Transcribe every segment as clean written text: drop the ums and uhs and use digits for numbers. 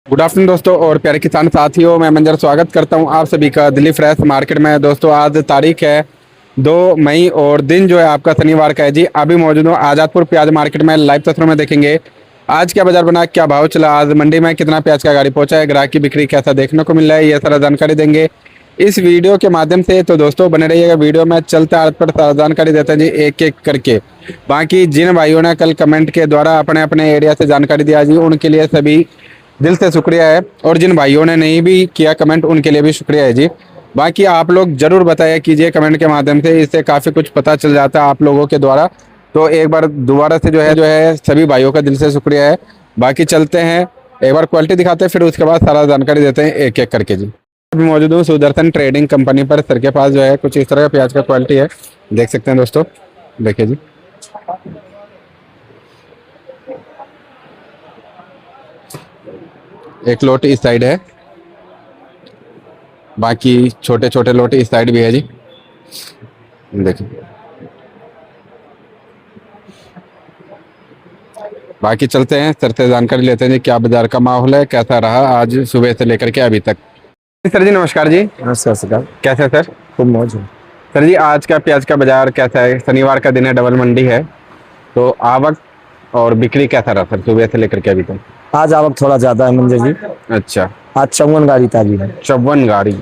Good afternoon दोस्तों और प्यारे किसान साथियों, मैं मंजर स्वागत करता हूं आप सभी का दिल्ली फ्रेश मार्केट में। दोस्तों आज तारीख है 2 मई और दिन जो है आपका शनिवार का है जी। अभी मौजूद हूँ आज़ादपुर प्याज मार्केट में। लाइव तस्वीरों में देखेंगे आज क्या बाजार बना, क्या भाव चला, आज मंडी में कितना प्याज का गाड़ी पहुंचा है, ग्राहक की बिक्री कैसा देखने को मिल रहा है, ये सारा जानकारी देंगे इस वीडियो के माध्यम से। तो दोस्तों बने रहिएगा वीडियो में, चलते आड़ पर सारा जानकारी देते हैं जी एक एक करके। बाकी जिन भाइयों ने कल कमेंट के द्वारा अपने अपने एरिया से जानकारी दिया जी, उनके लिए सभी दिल से शुक्रिया है, और जिन भाइयों ने नहीं भी किया कमेंट उनके लिए भी शुक्रिया है जी। बाकी आप लोग जरूर बताया कीजिए कमेंट के माध्यम से, इससे काफ़ी कुछ पता चल जाता है आप लोगों के द्वारा। तो एक बार दोबारा से जो है सभी भाइयों का दिल से शुक्रिया है। बाकी चलते हैं, एक बार क्वालिटी दिखाते हैं, फिर उसके बाद सारा जानकारी देते हैं एक एक करके जी। अभी मौजूद हूँ सुदर्शन ट्रेडिंग कंपनी पर। सर के पास जो है कुछ इस तरह का प्याज का क्वालिटी है, देख सकते हैं दोस्तों। देखिए जी, एक लोट इस साइड है, बाकी छोटे छोटे लोट इस साइड भी है जी। देखिए बाकी चलते हैं, सर से जानकारी लेते हैं जी क्या बाजार का माहौल है, कैसा रहा आज सुबह से लेकर के अभी तक। सर जी नमस्कार जी। नमस्कार सर। कैसे सर? खूब मौज है सर जी आज का प्याज का बाजार कैसा है? शनिवार का दिन है, डबल मंडी है, तो आवक और बिक्री कैसा रहा सर सुबह से लेकर के अभी तक? आज आवक थोड़ा ज्यादा है मंजर जी। अच्छा, आज 54 गाड़ी ताजी है। 54 गाड़ी।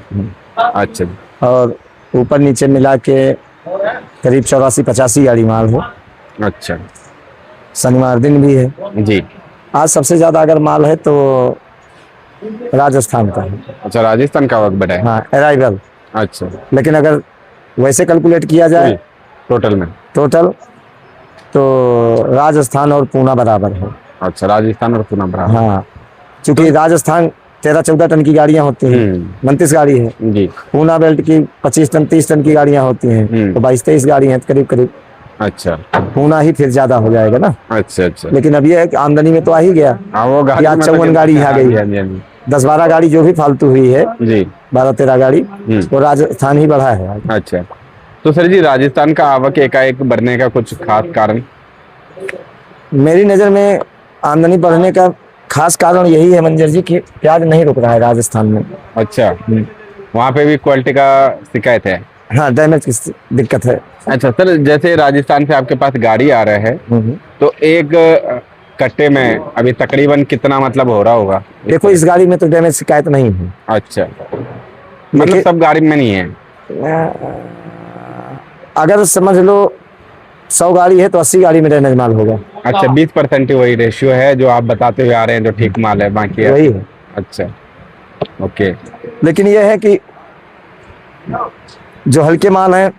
अच्छा जी। और ऊपर नीचे मिला के करीब 84-85 गाड़ी माल हो। अच्छा, शनिवार दिन भी है जी। आज सबसे ज्यादा अगर माल है तो राजस्थान का है। अच्छा, राजस्थान का आवक बढ़ा है। हाँ अराइवल। अच्छा, लेकिन अगर वैसे कैलकुलेट किया जाए टोटल तो राजस्थान और पूना बराबर है। अच्छा, राजस्थान और पूना बराबर। हाँ, क्योंकि राजस्थान 13-14 टन की गाड़ियां होती हैं, 29 गाड़ी है जी। पूना बेल्ट की 25 टन 30 टन की गाड़ियां होती हैं, तो 22-23 गाड़ी हैं करीब। अच्छा, पूना ही फिर ज्यादा हो जाएगा ना। अच्छा अच्छा। लेकिन अब ये है कि आमदनी में तो आ ही गया। वो गाड़ी आज 54 गाड़ी आ गई है। 10-12 गाड़ी जो भी फालतू हुई है जी, 12-13 गाड़ी, वो राजस्थान ही बढ़ा है आज। अच्छा, तो सर जी राजस्थान का आवक एकाएक बढ़ने का कुछ खास कारण? मेरी नजर में आमदनी बढ़ने का खास कारण यही है मंजर जी कि प्याज नहीं रुक रहा है राजस्थान में। अच्छा, वहाँ पे भी क्वालिटी का शिकायत है? हाँ, डैमेज की दिक्कत है। अच्छा सर, जैसे राजस्थान से आपके पास गाड़ी आ रहा है, तो एक कट्टे में अभी तकरीबन कितना मतलब हो रहा होगा? देखो इस गाड़ी में तो डैमेज शिकायत नहीं है। अच्छा, मतलब सब गाड़ी में नहीं है? अगर समझ लो 100 गाड़ी है तो 80 गाड़ी में डैमेज माल होगा। अच्छा, 20% ही वही रेशियो है जो आप बताते हुए आ रहे हैं, जो ठीक माल है, बाकी वही है। अच्छा, ओके। लेकिन यह है कि जो हल्के माल है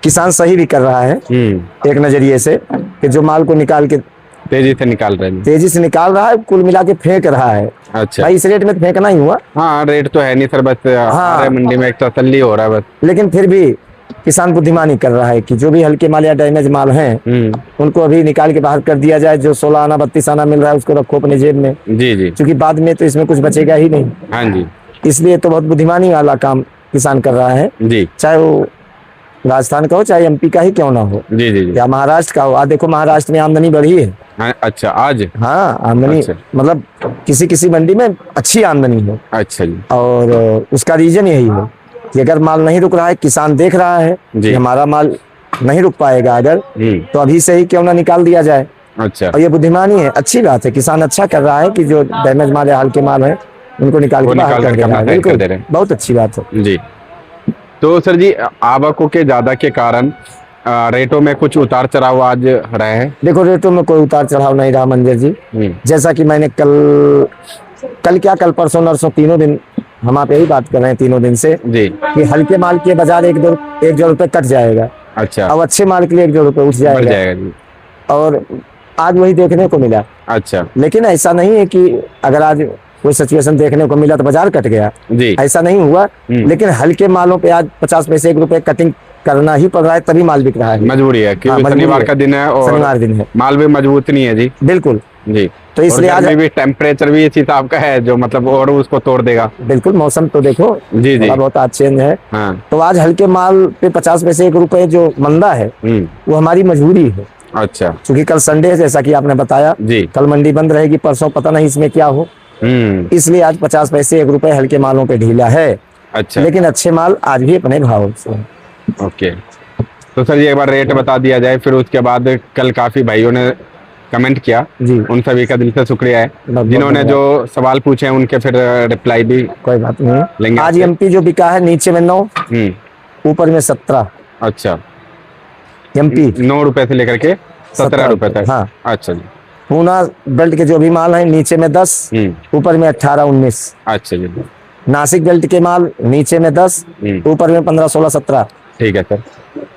किसान सही भी कर रहा है एक नजरिए से, कि जो माल को निकाल के तेजी से निकाल रहे हैं, तेजी से निकाल रहा है, कुल मिला के फेंक रहा है। अच्छा भाई इस रेट में फेंकना ही हुआ। हाँ, रेट तो है नहीं सर, बस हाँ, मंडी में एक तसल्ली हो रहा है बस। लेकिन फिर भी किसान बुद्धिमानी कर रहा है कि जो भी हल्के माल या डैमेज माल हैं उनको अभी निकाल के बाहर कर दिया जाए। जो 16 आना 32 आना मिल रहा है उसको रखो अपने जेब में। जी जी, क्योंकि बाद में तो इसमें कुछ बचेगा ही नहीं। हाँ जी, इसलिए तो बहुत बुद्धिमानी वाला काम किसान कर रहा है जी। चाहे वो राजस्थान का हो चाहे एमपी का ही क्यों ना हो, जी जी जी। या महाराष्ट्र का हो। आज देखो महाराष्ट्र में आमदनी बढ़ी है। हाँ, अच्छा आज? हाँ आमदनी, अच्छा। मतलब किसी मंडी में अच्छी आमदनी है। अच्छा जी। और उसका रीजन यही है कि अगर माल नहीं रुक रहा है, किसान देख रहा है कि हमारा माल नहीं रुक पाएगा अगर, तो अभी से ही क्यों ना निकाल दिया जाए। अच्छा, और ये बुद्धिमानी है, अच्छी बात है। किसान अच्छा कर रहा है कि जो डैमेज माल या हल्के माल है उनको निकाल के बाहर कर दे रहा है। बिल्कुल, बहुत अच्छी बात है जी। तो सर जी आवकों के ज्यादा के कारण रेटों में कुछ उतार चढ़ाव आज रहे हैं? देखो रेटों में कोई उतार चढ़ाव नहीं रहा मंजर जी। जैसा कि मैंने कल परसों नरसों तीनों दिन हम आप यही बात कर रहे हैं, तीनों दिन से जी, कि हल्के माल के बाजार 1-2 रुपए कट जाएगा। अच्छा, अब अच्छे माल के लिए 1-2 रुपए उठ जाएगा जी। और आज वही देखने को मिला। अच्छा, लेकिन ऐसा नहीं है कि अगर आज कोई सिचुएशन देखने को मिला तो बाजार कट गया जी, ऐसा नहीं हुआ। लेकिन हल्के मालों पे आज 50 पैसे 1 रुपए कटिंग करना ही पड़ रहा है, तभी माल बिक रहा है। मजबूरी है कि शनिवार का दिन है और शनिवार दिन है, माल भी मजबूत नहीं है जी। बिल्कुल जी, तो इसलिए आज भी टेम्परेचर भी इसी हिसाब का है जो मतलब और उसको तोड़ देगा। बिल्कुल, मौसम तो देखो जी जी, बहुत आज चेंज है। हाँ। तो आज हल्के माल पे 50 पैसे 1 रुपए जो मंदा है वो हमारी मजबूरी है। अच्छा, क्योंकि कल संडे है जैसा कि आपने बताया जी, कल मंडी बंद रहेगी, परसों पता नहीं इसमें क्या हो। इसलिए आज 50 पैसे 1 रुपए हल्के मालों पे ढीला है। अच्छा, लेकिन अच्छे माल आज भी अपने भाव से हैं। ओके। तो सर ये एक बार रेट बता दिया जाए, फिर उसके बाद कल काफी भाइयों ने कमेंट किया, जी उन सभी का दिल से शुक्रिया है। बहुत जिन्होंने धन्यवाद। जो सवाल पूछे हैं उनके फिर रिप्लाई भी कोई बात नहीं। लेंगे आज आपसे। एमपी जो बिका है नीचे में 9, ऊपर में 17। अच्छा, एमपी 9 रुपए से लेकर के 17 रुपए तक। हाँ। अच्छा जी। पूना बेल्ट के जो भी माल है नीचे में 10, ऊपर में 18 19। अच्छा जी, नासिक बेल्ट के माल नीचे में 10, ऊपर में 15 16 17। ठीक है सर।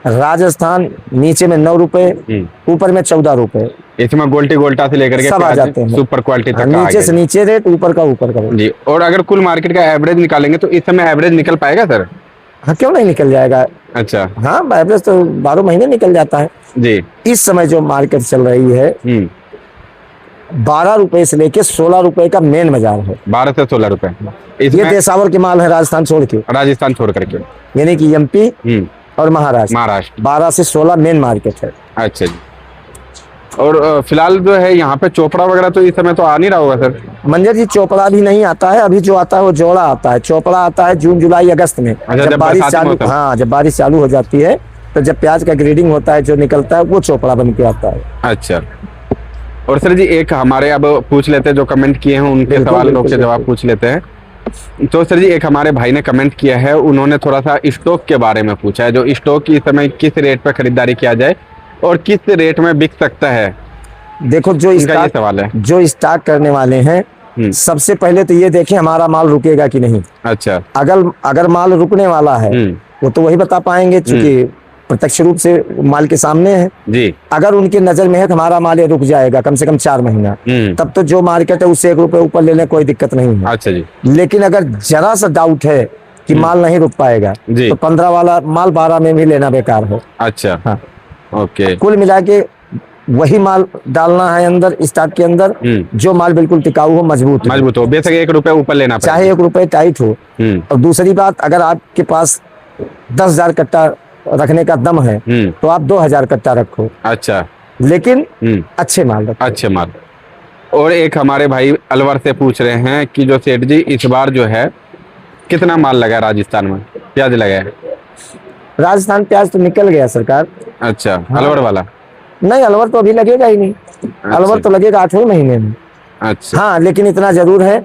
राजस्थान नीचे में 9 रुपए, ऊपर में 14 रुपए। इसमें गोल्टी गोल्टा से लेकर के सब आ प्याज जाते हैं। सुपर क्वालिटी तक हाँ, का आ नीचे गया से नीचे रेट, ऊपर का रेट। जी। और अगर कुल मार्केट का एवरेज निकालेंगे तो इस समय एवरेज निकल पाएगा सर? हाँ, क्यों नहीं निकल जाएगा। अच्छा हाँ, एवरेज तो 12 महीने निकल जाता है। जी। इस समय जो मार्केट चल रही है 12 रुपए से लेके 16 रुपए का मेन बाजार है। 12 से 16 रुपए ये इसमें देसावर के माल है राजस्थान छोड़ के, राजस्थान छोड़ करके, यानी कि एमपी और महाराष्ट्र। महाराष्ट्र 12 से 16 मेन मार्केट है। अच्छा जी। और फिलहाल जो है यहाँ पे चोपड़ा वगैरह तो इस समय तो आ नहीं रहा होगा सर? मंजर जी, चोपड़ा भी नहीं आता है अभी। जो आता है वो जोड़ा आता है। चोपड़ा आता है जून जुलाई अगस्त में, अच्छा, जब जब बारिश बरसाती चालू, मौसम। हाँ, जब बारिश चालू हो जाती है तो जब प्याज का ग्रेडिंग होता है, जो निकलता है वो चोपड़ा बन के आता है। अच्छा। और सर जी एक हमारे अब पूछ लेते हैं जो कमेंट किए हैं उनके बिल्कुल, सवाल बिल्कुल, के जवाब बिल्कुल। पूछ लेते हैं। तो सर जी एक हमारे भाई ने कमेंट किया है, उन्होंने थोड़ा सा स्टॉक के बारे में पूछा है, जो स्टॉक इस समय किस रेट पर खरीदारी किया जाए और किस रेट में बिक सकता है, देखो, जो इनका ये सवाल है। जो स्टार्ट करने वाले हैं, सबसे पहले तो ये देखें हमारा माल रुकेगा कि नहीं। अच्छा। अगर माल रुकने वाला है वो तो वही बता पाएंगे, क्योंकि प्रत्यक्ष रूप से माल के सामने है जी। अगर उनकी नजर में है कि हमारा माल ये रुक जाएगा कम से कम 4 महीना, तब तो जो मार्केट है उससे 1 रुपए ऊपर ले लें, कोई दिक्कत नहीं है। अच्छा जी। लेकिन अगर जरा सा डाउट है कि माल नहीं रुक पाएगा जी। तो 15 वाला माल 12 में भी लेना बेकार है। अच्छा। हाँ। ओके। कुल मिला के वही माल डालना है अंदर, स्टाक के अंदर, जो माल बिल्कुल टिकाऊ हो, मजबूत हो, बेशक 1 रुपए ऊपर लेना पड़ेगा। चाहे 1 रुपए टाइट हो। और दूसरी बात, अगर आपके पास 10,000 कट्टा रखने का दम है तो आप 2,000 कट्टा रखो। अच्छा। लेकिन अच्छे माल रखो। अच्छे माल। और एक हमारे भाई अलवर से पूछ रहे हैं कि जो सेठ जी इस बार जो है कितना माल लगा है राजस्थान में, प्याज लगा है? राजस्थान प्याज तो निकल गया सरकार। अच्छा। हाँ। अलवर वाला नहीं, अलवर तो अभी लगेगा ही नहीं। अलवर तो लगेगा 8वें महीने में। अच्छा। हाँ, लेकिन इतना जरूर है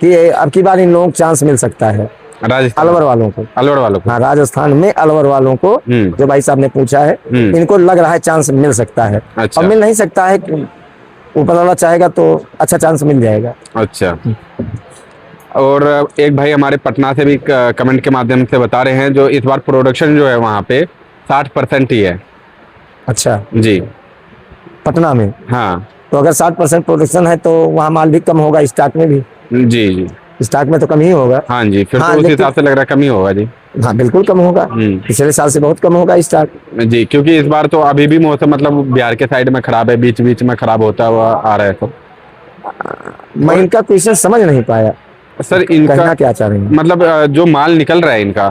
कि अब की बार इन लोगों को चांस मिल सकता है, राजस्थान अलवर वालों को। अलवर वालों को। हाँ, राजस्थान में अलवर वालों को, जो भाई साहब ने पूछा है, इनको लग रहा है चांस मिल सकता है। अच्छा। और मिल नहीं सकता है, ऊपर वाला चाहेगा तो अच्छा चांस मिल जाएगा। अच्छा। और एक भाई हमारे पटना से भी कमेंट के माध्यम से बता रहे हैं जो इस बार प्रोडक्शन जो है वहाँ पे 60% ही है। अच्छा जी। पटना में? हाँ तो अगर 60% प्रोडक्शन है तो वहाँ माल भी कम होगा, स्टॉक में भी। जी जी। स्टॉक में तो कम ही होगा। हाँ जी, फिर हाँ, तो उस लेकिन- हिसाब से लग रहा है कम ही होगा जी। हाँ, बिल्कुल कम होगा। पिछले साल से बहुत कम होगा स्टॉक। जी, क्योंकि इस बार तो अभी भी मौसम मतलब बिहार के साइड में खराब है, बीच बीच में खराब होता हुआ आ रहा है। तो मैं इनका क्वेश्चन समझ नहीं पाया, सर इनका कहना क्या चाह रहे हैं। मतलब जो माल निकल रहा है इनका,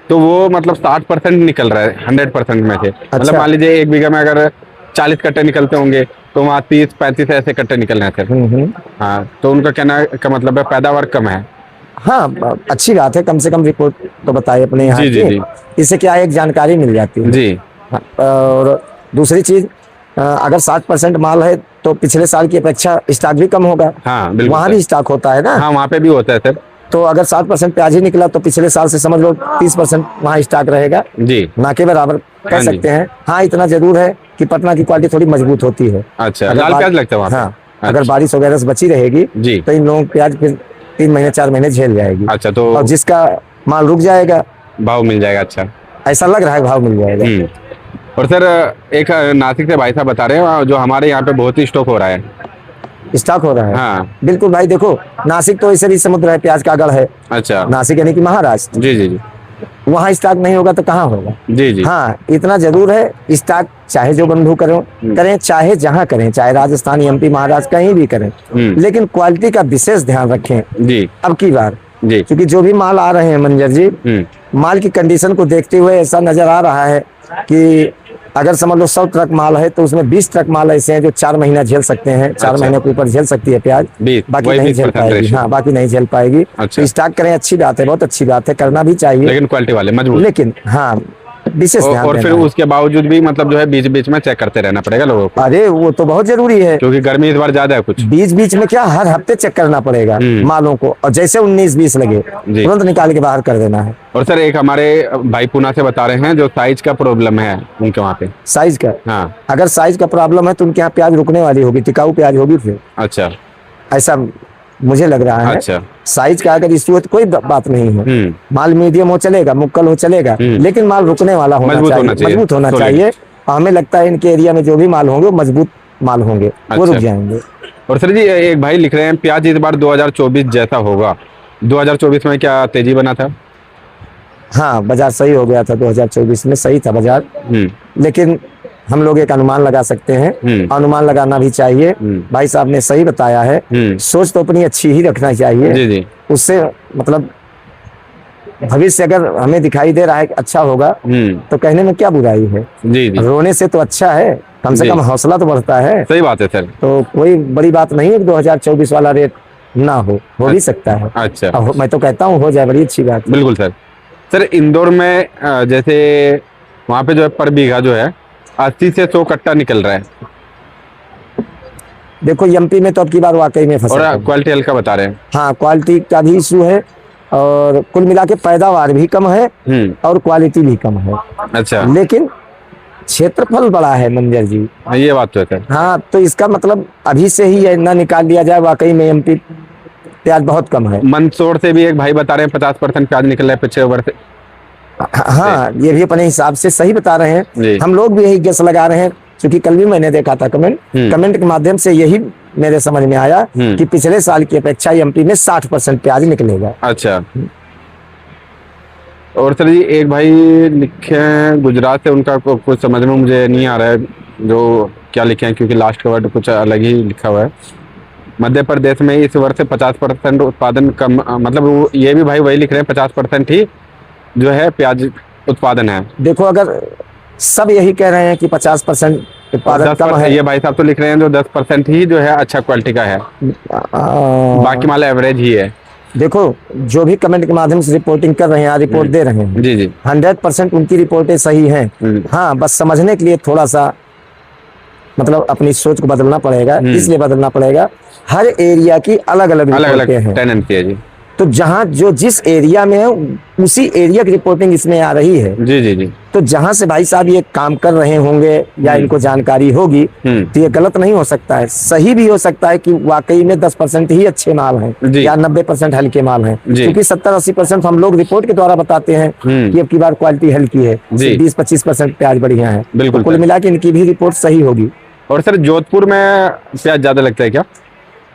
तो वो मतलब 60% निकल रहा है 100% में से। मतलब मान लीजिए 1 बीघा में अगर 40 कट्टे निकलते होंगे तो वहाँ 30-35 ऐसे कट्टे निकलने हैं सर। हाँ, तो उनका कहना का मतलब है पैदावार कम है। हाँ, अच्छी बात है, कम से कम रिपोर्ट तो बताइए अपने यहाँ जी, जी, की। जी। इससे क्या है, एक जानकारी मिल जाती है जी। हाँ, और दूसरी चीज, अगर 60% माल है तो पिछले साल की अपेक्षा स्टॉक भी कम होगा। हाँ बिल्कुल वहाँ सर। भी स्टॉक होता है ना। हाँ, वहाँ पे भी होता है सर। तो अगर 60% प्याज ही निकला तो पिछले साल से समझ लो 30% वहाँ स्टॉक रहेगा, जी। ना के बराबर हाँ कह जी। सकते हैं। हाँ, इतना जरूर है कि पटना की क्वालिटी थोड़ी मजबूत होती है। अच्छा, अगर लाल बार- प्याज लगता है वहाँ पे? हाँ, अच्छा। अगर बारिश वगैरह से बची रहेगी जी। तो इन लोगों की प्याज फिर 3 महीने 4 महीने झेल जाएगी। अच्छा, तो और जिसका माल रुक जाएगा, भाव मिल जाएगा। अच्छा। ऐसा लग रहा है भाव मिल जाएगा। और सर एक नासिक से भाई साहब बता रहे हैं जो हमारे यहाँ पे बहुत ही स्टॉक हो रहा है। स्टॉक हो रहा है। हाँ। बिल्कुल भाई, देखो नासिक तो ऐसे भी समुद्र है, प्याज का गढ़ है। अच्छा। नासिक यानी कि महाराष्ट्र, जी जी जी। वहाँ स्टॉक नहीं होगा तो कहाँ होगा। जी जी। हाँ, इतना जरूर है, स्टॉक चाहे जो बंधु करें चाहे जहाँ करें, चाहे राजस्थान, एमपी, महाराष्ट्र कहीं भी करें, लेकिन क्वालिटी का विशेष ध्यान रखें जी। अब की बार। जी। क्योंकि जो भी माल आ रहे हैं मंजर जी, माल की कंडीशन को देखते हुए ऐसा नजर आ रहा है कि अगर समझ लो 100 ट्रक माल है तो उसमें 20 ट्रक माल ऐसे हैं जो 4 महीना झेल सकते हैं, 4 अच्छा। महीने के ऊपर झेल सकती है प्याज, 20, बाकी वही नहीं 20% झेल पाएगी। रेशियो। हाँ, बाकी नहीं झेल पाएगी। अच्छा। तो स्टॉक करें, अच्छी बात है, बहुत अच्छी बात है, करना भी चाहिए, लेकिन क्वालिटी वाले मजबूत। लेकिन हाँ विशेष ध्यान और फिर देना है। उसके बावजूद भी मतलब जो है बीच बीच में चेक करते रहना पड़ेगा लोगों को, अरे वो तो बहुत जरूरी है, क्योंकि गर्मी इस बार ज्यादा है कुछ। बीच बीच में क्या हर हफ्ते चेक करना पड़ेगा मालों को, और जैसे 19-20 लगे जी। तुरंत निकाल के बाहर कर देना है। और सर एक हमारे भाई पूना से बता रहे हैं जो साइज का प्रॉब्लम है उनके वहाँ पे। साइज का, हाँ। अगर साइज का प्रॉब्लम है तो उनके यहाँ प्याज रुकने वाली होगी, टिकाऊ प्याज होगी फिर, अच्छा। ऐसा मुझे लग रहा है। अच्छा। साइज का अगर इश्यू है तो कोई बात नहीं है, माल मीडियम हो चलेगा, मुक्कल हो चलेगा, लेकिन माल रुकने वाला होना मजबूत चाहिए, होना चाहिए, मजबूत होना solid। चाहिए। और हमें लगता है इनके एरिया में जो भी माल होंगे वो मजबूत माल होंगे, वो रुक अच्छा। जाएंगे। और सर जी एक भाई लिख रहे हैं प्याज इस बार 2024 जैसा होगा, 2024 में क्या तेजी बना था? हाँ, बाजार सही हो गया था, 2024 में सही था बाजार, लेकिन हम लोग एक अनुमान लगा सकते हैं, अनुमान लगाना भी चाहिए। भाई साहब ने सही बताया है, सोच तो अपनी अच्छी ही रखना चाहिए। जी जी। उससे मतलब भविष्य अगर हमें दिखाई दे रहा है कि अच्छा होगा तो कहने में क्या बुराई है। जी जी। रोने से तो अच्छा है, कम से जी। कम हौसला तो बढ़ता है। सही बात है सर। तो कोई बड़ी बात नहीं है कि 2024 वाला रेट ना हो भी सकता है। अच्छा। मैं तो कहता हूँ हो जाए, बड़ी अच्छी बात है। बिल्कुल सर। सर इंदौर में जैसे वहाँ पे जो है पर बीघा जो है 80 से 100 कट्टा निकल रहा है, देखो एमपी में तो अब की बार वाकई में फसल और कम है। क्वालिटी हल्का बता रहे हैं। हाँ, क्वालिटी का भी इशू है, और कुल मिला के पैदावार भी कम है और क्वालिटी भी कम है। अच्छा। लेकिन क्षेत्रफल बड़ा है मंजर जी। हाँ, ये बात तो है सर। हाँ, तो इसका मतलब अभी से ही ये ना निकाल लिया जाए, वाकई में एमपी प्याज बहुत कम है। मंदसौर से भी एक भाई बता रहे हैं 50% प्याज निकल रहा है पिछले ओवर से। हाँ, ये भी अपने हिसाब से सही बता रहे जी। हैं, हम लोग भी यही गेस लगा रहे हैं, क्योंकि कल भी मैंने देखा था कमेंट के माध्यम से यही मेरे समझ में आया कि पिछले साल की अपेक्षा एमपी में 60% प्याज निकलेगा। अच्छा। और सर जी एक भाई लिखे हैं गुजरात से, उनका कुछ समझ में मुझे नहीं आ रहा है जो क्या लिखे हैं, क्योंकि लास्ट का वर्ड कुछ अलग ही लिखा हुआ है। मध्य प्रदेश में इस वर्ष 50% उत्पादन कम, मतलब वो ये भी भाई वही लिख रहे हैं 50% ही जो है प्याज उत्पादन है। देखो अगर सब यही कह रहे हैं कि 50% उत्पादन कम है, ये भाई साहब तो लिख रहे हैं जो 10% ही जो है अच्छा क्वालिटी का है, बाकी माल एवरेज ही है। देखो जो भी कमेंट के माध्यम से रिपोर्टिंग कर रहे हैं, रिपोर्ट दे रहे हैं, जी जी। 100% उनकी रिपोर्टें सही हैं। हाँ, बस समझने के लिए थोड़ा सा मतलब अपनी सोच को बदलना पड़ेगा। इसलिए बदलना पड़ेगा, हर एरिया की अलग अलग रिपोर्टें हैं। टेनेंसी है जी। तो जहाँ जो जिस एरिया में है उसी एरिया की रिपोर्टिंग इसमें आ रही है। जी जी जी। तो जहाँ से भाई साहब ये काम कर रहे होंगे या इनको जानकारी होगी, तो ये गलत नहीं हो सकता है, सही भी हो सकता है कि वाकई में 10% ही अच्छे माल हैं या 90% हल्के माल हैं। क्योंकि 70-80% हम लोग रिपोर्ट के द्वारा बताते हैं कि अब की बार क्वालिटी हल्की है, 20-25% प्याज बढ़िया है। बिल्कुल। कुल मिला के इनकी भी रिपोर्ट सही होगी। और सर जोधपुर में प्याज ज्यादा लगता है क्या?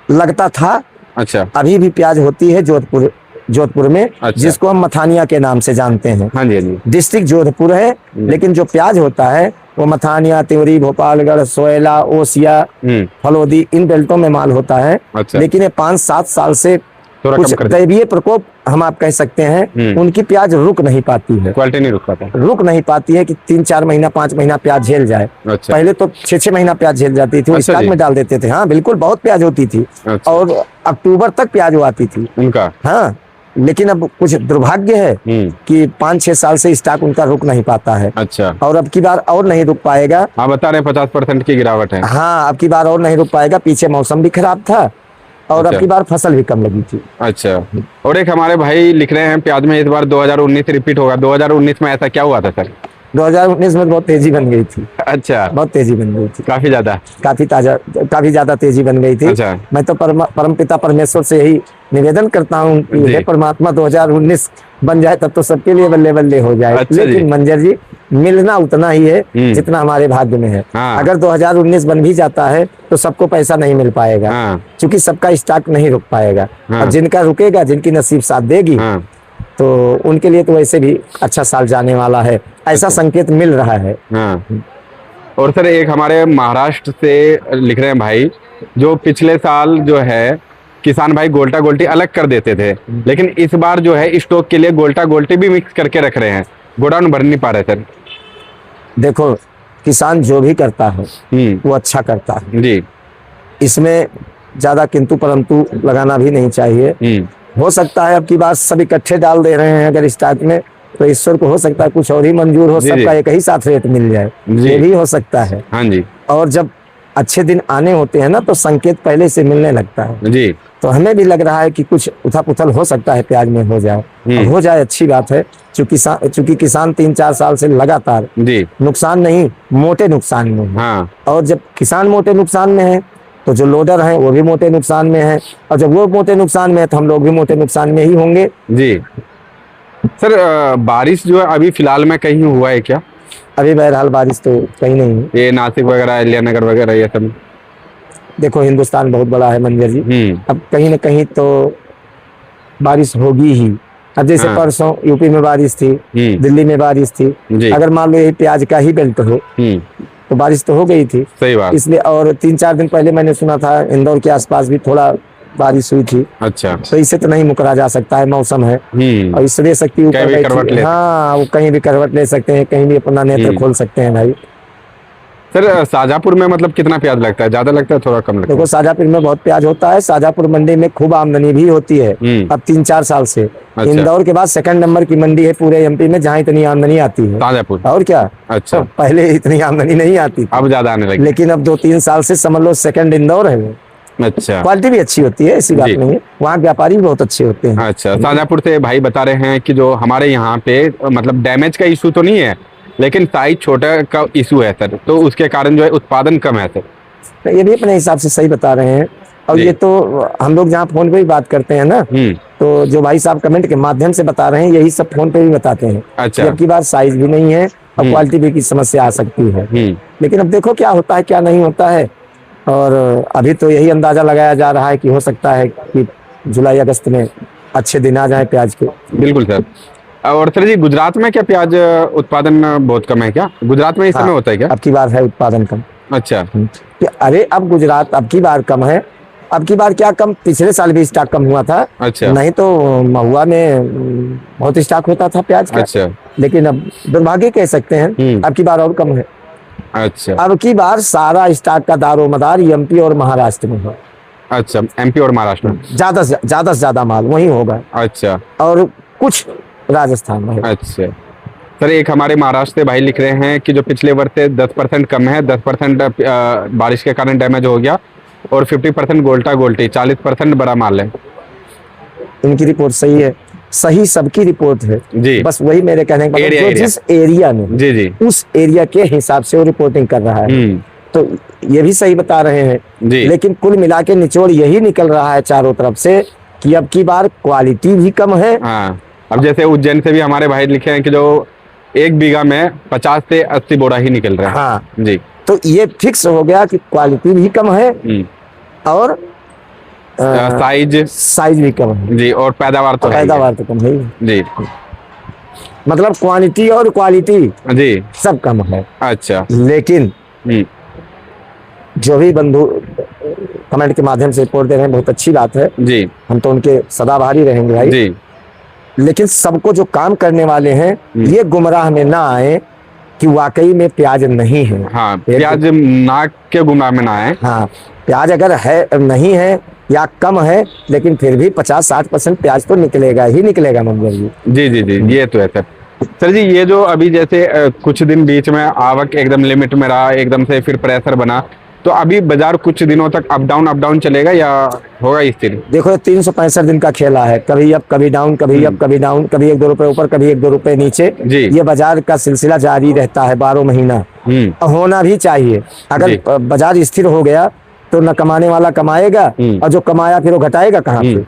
लगता था। अच्छा। अभी भी प्याज होती है जोधपुर में। अच्छा। जिसको हम मथानिया के नाम से जानते हैं। हाँ जी, हाँ जी। डिस्ट्रिक्ट जोधपुर है, लेकिन जो प्याज होता है वो मथानिया, तिवरी, भोपालगढ़, सोयला, ओसिया, फलोदी, इन बेल्टों में माल होता है। अच्छा। लेकिन ये 5-7 साल से कुछ दैवीय प्रकोप हम आप कह सकते हैं, उनकी प्याज रुक नहीं पाती है, क्वालिटी नहीं रुक नहीं पाती है कि 3-4 महीना 5 महीना प्याज झेल जाए। अच्छा। पहले तो 6-6 महीना प्याज झेल जाती थी, अच्छा, स्टॉक में डाल देते थे। हाँ बिल्कुल, बहुत प्याज होती थी। अच्छा। और अक्टूबर तक प्याज आती थी उनका। हाँ, लेकिन अब कुछ दुर्भाग्य है कि 5-6 साल से स्टॉक उनका रुक नहीं पाता है। अच्छा। और अब की बार और नहीं रुक पाएगा। हाँ, बता रहे 50% की गिरावट है। हाँ, अब की बार और नहीं रुक पाएगा, पीछे मौसम भी खराब था और अब की बार फसल भी कम लगी थी। अच्छा। और एक हमारे भाई लिख रहे हैं प्याज में इस बार 2019 रिपीट होगा। 2019 में ऐसा क्या हुआ था सर? 2019 में बहुत तेजी बन गई थी। अच्छा। बहुत तेजी बन गई थी, काफी ज्यादा तेजी बन गई थी। अच्छा। मैं तो परम पिता परमेश्वर से यही निवेदन करता हूँ कि हे परमात्मा 2019 बन जाए तब तो सबके लिए बल्ले बल्ले हो जाए। अच्छा। लेकिन मंजर जी, मिलना उतना ही है जितना हमारे भाग्य में है। हाँ। अगर 2019 बन भी जाता है तो सबको पैसा नहीं मिल पाएगा। हाँ। क्योंकि सबका स्टॉक नहीं रुक पाएगा। हाँ। और जिनका रुकेगा, जिनकी नसीब साथ देगी, हाँ, तो उनके लिए तो वैसे भी अच्छा साल जाने वाला है, ऐसा संकेत मिल रहा है। हाँ। और सर एक हमारे महाराष्ट्र से लिख रहे हैं भाई, जो पिछले साल जो है किसान भाई गोल्टा गोल्टी अलग कर देते थे, लेकिन इस बार जो है स्टॉक के लिए गोल्टा गोल्टी भी मिक्स करके रख रहे हैं, गोडाउन भर नहीं पा रहे सर। देखो किसान जो भी करता है वो अच्छा करता है जी। इसमें ज्यादा किंतु परंतु लगाना भी नहीं चाहिए। हो सकता है अब की बात सब इकट्ठे डाल दे रहे हैं अगर स्टार्ट में, तो ईश्वर को हो सकता है कुछ और ही मंजूर हो, जी, सबका जी। एक ही साथ रेट मिल जाए, जी। ये भी हो सकता है। हाँ जी। और जब अच्छे दिन आने होते हैं ना तो संकेत पहले से मिलने लगता है, जी। तो हमें भी लग रहा है कि कुछ उथल-पुथल हो सकता है प्याज में हो जाए। अब हो जाए अच्छी बात है, चूंकि किसान 3-4 साल से लगातार जी। नुकसान नहीं, मोटे नुकसान में है। हाँ। और जब किसान मोटे नुकसान में है तो जो लोडर हैं वो भी मोटे नुकसान में है, और जब वो मोटे नुकसान में है तो हम लोग भी मोटे नुकसान में ही होंगे। जी सर, बारिश जो है अभी फिलहाल में कहीं हुआ है क्या? अभी बहरहाल बारिश तो कहीं नहीं है। ये नासिक वगैरह, अलियानगर वगैरह, ये सब? देखो हिंदुस्तान बहुत बड़ा है मंजर जी, अब कहीं न कहीं तो बारिश होगी ही। अब जैसे हाँ। परसों यूपी में बारिश थी, दिल्ली में बारिश थी, जी। अगर मान लो यही प्याज का ही बेल्ट हो तो बारिश तो हो गई थी। सही बात। इसलिए, और 3-4 दिन पहले मैंने सुना था इंदौर के आसपास भी थोड़ा बारिश हुई थी। अच्छा। तो इससे तो नहीं मुकरा जा सकता है, मौसम है और ईश्वरीय शक्ति कहीं भी करवट ऊपर ले हाँ, वो कहीं भी करवट ले सकते हैं, कहीं भी अपना नेत्र खोल सकते हैं भाई। सर, शाहजहाँपुर में मतलब कितना प्याज लगता है? ज्यादा लगता है, थोड़ा कम लगता है? देखो शाहजहाँपुर में बहुत प्याज होता है, शाहजहाँपुर मंडी में खूब आमदनी भी होती है अब 3-4 साल से। अच्छा। इंदौर के बाद सेकंड नंबर की मंडी है पूरे एमपी में जहाँ इतनी आमदनी आती है। शाहजहाँपुर? और क्या। अच्छा। तो पहले इतनी आमदनी नहीं आती थी, अब ज्यादा आने लगी। लेकिन अब 2-3 साल से समझ लो सेकंड इंदौर है वो। अच्छा। क्वालिटी भी अच्छी होती है, ऐसी बात जी। नहीं है, वहाँ के व्यापारी भी बहुत अच्छे होते हैं। अच्छा, शाहजहाँपुर से भाई बता रहे हैं कि जो हमारे यहाँ पे मतलब डैमेज का इशू तो नहीं है, लेकिन साइज छोटा का इशू है सर, तो उसके कारण जो है उत्पादन कम है सर। ये भी अपने हिसाब से सही बता रहे हैं। और जी। ये तो हम लोग जहाँ फोन पे भी बात करते हैं ना, तो जो भाई साहब कमेंट के माध्यम से बता रहे हैं यही सब फोन पे भी बताते हैं। अच्छा। जबकि बात साइज भी नहीं है और क्वालिटी भी की समस्या आ सकती है। लेकिन अब देखो क्या होता है क्या नहीं होता है, और अभी तो यही अंदाजा लगाया जा रहा है कि हो सकता है कि जुलाई अगस्त में अच्छे दिन आ जाए प्याज के। बिल्कुल सर। और सर जी, गुजरात में क्या प्याज उत्पादन बहुत कम है क्या? गुजरात में इस समय होता है क्या? अब की बार है उत्पादन कम। अच्छा। अरे अब गुजरात अब की बार कम है। अब की बार क्या कम, पिछले साल भी स्टॉक कम हुआ था। अच्छा। नहीं तो महुआ में बहुत स्टॉक होता था प्याज का। अच्छा। लेकिन अब दुर्भाग्य कह सकते हैं अब की बार और कम है। अच्छा। अब की बार सारा स्टॉक का दारोमदार एमपी और महाराष्ट्र में है। अच्छा, एमपी और महाराष्ट्र में ज्यादा से ज्यादा माल वहीं होगा। अच्छा। और कुछ राजस्थान में। अच्छा सर, एक हमारे महाराष्ट्र से भाई लिख रहे हैं कि जो पिछले वर्ष से 10% कम है, 10% बारिश के कारण डैमेज हो गया, और 50% गोल्टा गोल्टी, 40% बड़ा माल है। इनकी रिपोर्ट सही है, सही सबकी रिपोर्ट है जी। बस वही मेरे कहने का मतलब, जो जिस एरिया में जी जी उस एरिया के हिसाब से वो रिपोर्टिंग कर रहा है, तो ये भी सही बता रहे हैं जी। लेकिन कुल मिला के निचोड़ यही निकल रहा है चारों तरफ से कि अब की बार क्वालिटी भी कम है। हाँ, अब जैसे उज्जैन से भी हमारे भाई लिखे हैं कि जो 1 बीघा में 50 से 80 बोरा ही निकल रहा है। हाँ जी। तो ये फिक्स हो गया कि क्वालिटी भी कम है और साइज भी कम है जी, और पैदावार तो कम है जी। मतलब क्वांटिटी और क्वालिटी जी सब कम है। अच्छा। लेकिन जो भी बंधु कमेंट के माध्यम से रिपोर्ट दे रहे हैं बहुत अच्छी बात है जी, हम तो उनके सदाबहारी रहेंगे भाई जी। लेकिन सबको जो काम करने वाले हैं ये गुमराह में ना आए कि वाकई में प्याज नहीं है। हाँ, प्याज नाक के गुमराह में ना आए। हाँ, प्याज अगर है नहीं है या कम है लेकिन फिर भी 50-60% प्याज तो निकलेगा ही निकलेगा मंजर जी। जी जी जी, ये तो है सर। सर जी, ये जो अभी जैसे कुछ दिन बीच में आवक एकदम लिमिट में रहा, एकदम से फिर प्रेशर बना, तो अभी बाजार कुछ दिनों तक अप डाउन चलेगा या होगा स्थिर? देखो 365 दिन का खेला है, कभी अप कभी डाउन, कभी अप कभी डाउन, कभी 1-2 रुपए ऊपर, कभी 1-2 रुपए नीचे। ये बाजार का सिलसिला जारी रहता है 12 महीना। होना भी चाहिए। अगर बाजार स्थिर हो गया तो न कमाने वाला कमाएगा और जो कमाया फिर वो घटाएगा कहाँ से।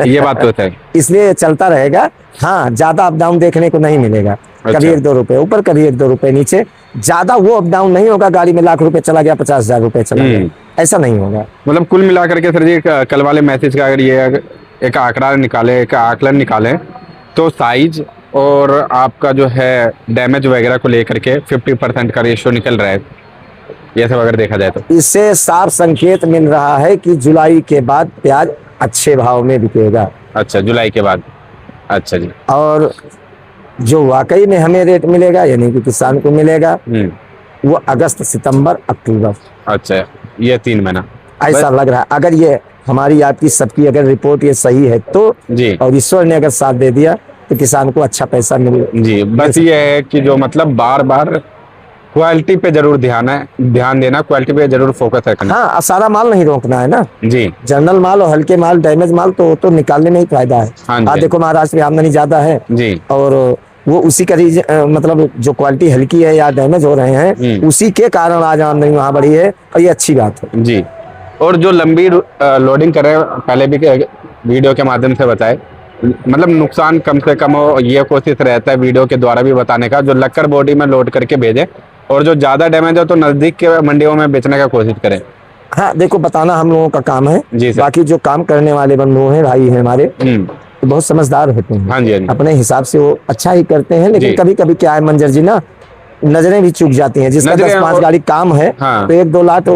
ये बात तो है। इसलिए चलता रहेगा। हाँ, ज्यादा अप डाउन देखने को नहीं मिलेगा। अच्छा। कभी 1-2 रुपए ऊपर, कभी 1-2 रुपए नीचे। ज्यादा वो अप डाउन नहीं होगा गाड़ी में लाख रुपए चला गया, 50,000 रुपए चला गया, ऐसा नहीं होगा। मतलब कुल मिलाकर के सर जी, कल वाले मैसेज का अगर ये एक आंकड़ा निकाले, एक आकलन निकाले, तो साइज और आपका जो है डैमेज वगैरह को लेकर के 50% का रेशियो निकल रहा है, ये सब अगर देखा जाए तो इससे साफ संकेत मिल रहा है कि जुलाई के बाद प्याज अच्छे भाव में बिकेगा। अच्छा, जुलाई के बाद। अच्छा जी। और जो वाकई में हमें रेट मिलेगा यानी कि किसान को मिलेगा, वो अगस्त, सितंबर, अक्टूबर, अच्छा, ये 3 महीना ऐसा लग रहा है। अगर ये हमारी आपकी सबकी अगर रिपोर्ट ये सही है तो, जी और ईश्वर ने अगर साथ दे दिया तो किसान को अच्छा पैसा मिले। जी। बस ये है कि जो मतलब बार बार क्वालिटी पे जरूर ध्यान देना, क्वालिटी पे जरूर फोकस रखना। हाँ, सारा माल नहीं रोकना है ना, जी जनरल माल और हल्के माल, डैमेज माल तो निकालने में ही फायदा है। हाँ जी, आज देखो महाराष्ट्र में आमदनी ज्यादा है जी और वो उसी का मतलब जो क्वालिटी हल्की है या डैमेज हो रहे हैं उसी के कारण आज आमदनी वहाँ बढ़ी है, और ये अच्छी बात है जी। और जो लंबी लोडिंग कर रहे हैं, पहले भी वीडियो के माध्यम से बताए, मतलब नुकसान कम से कम हो, ये कोशिश रहता है वीडियो के द्वारा भी बताने का। जो लक्कर बॉडी में लोड करके भेजे, और जो ज्यादा डैमेज हो तो नजदीक के मंडियों में बेचने का कोशिश करें। हाँ देखो, बताना हम लोगों का काम है जी सर। बाकी जो काम करने वाले बंधु हैं, भाई हैं हमारे, तो बहुत समझदार होते हैं। हाँ जी, हाँ जी। अपने हिसाब से वो अच्छा ही करते हैं, लेकिन जी। कभी कभी क्या है मंजर जी ना, नजरें भी चूक जाती हैं। जिसका नजरें 10-5 गाड़ी काम है हाँ। तो 1-2 लाख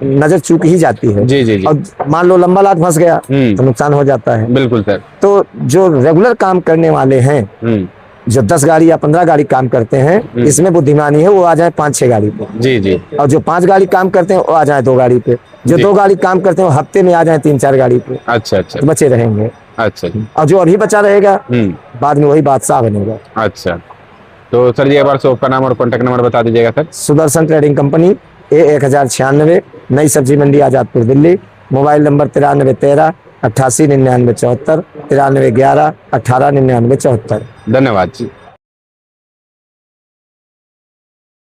नजर चूक ही जाती है। जी जी जी। और मान लो लंबा लात फंस गया तो नुकसान हो जाता है। बिल्कुल सर। तो जो रेगुलर काम करने वाले हैं, जो 10 गाड़ी या 15 गाड़ी काम करते हैं, इसमें बुद्धिमानी है, वो आ जाए 5-6 गाड़ी पे। जी जी। और जो 5 गाड़ी काम करते हैं वो आ जाए 2 गाड़ी पे। जो जी। 2 गाड़ी काम करते हैं वो हफ्ते में आ जाए 3-4 गाड़ी पे, अच्छा अच्छा तो बचे रहेंगे। अच्छा जी। और जो अभी बचा रहेगा बाद में वही बादशाह बनेगा। अच्छा, तो सर जी एक बार शॉप का नाम और कॉन्टेक्ट नंबर बता दीजिएगा sir. Sudarshan trading company, A1096, नई सब्जी मंडी, आजादपुर, दिल्ली। Mobile number 9313 88 99 74, 9311 18 99 74। धन्यवाद जी।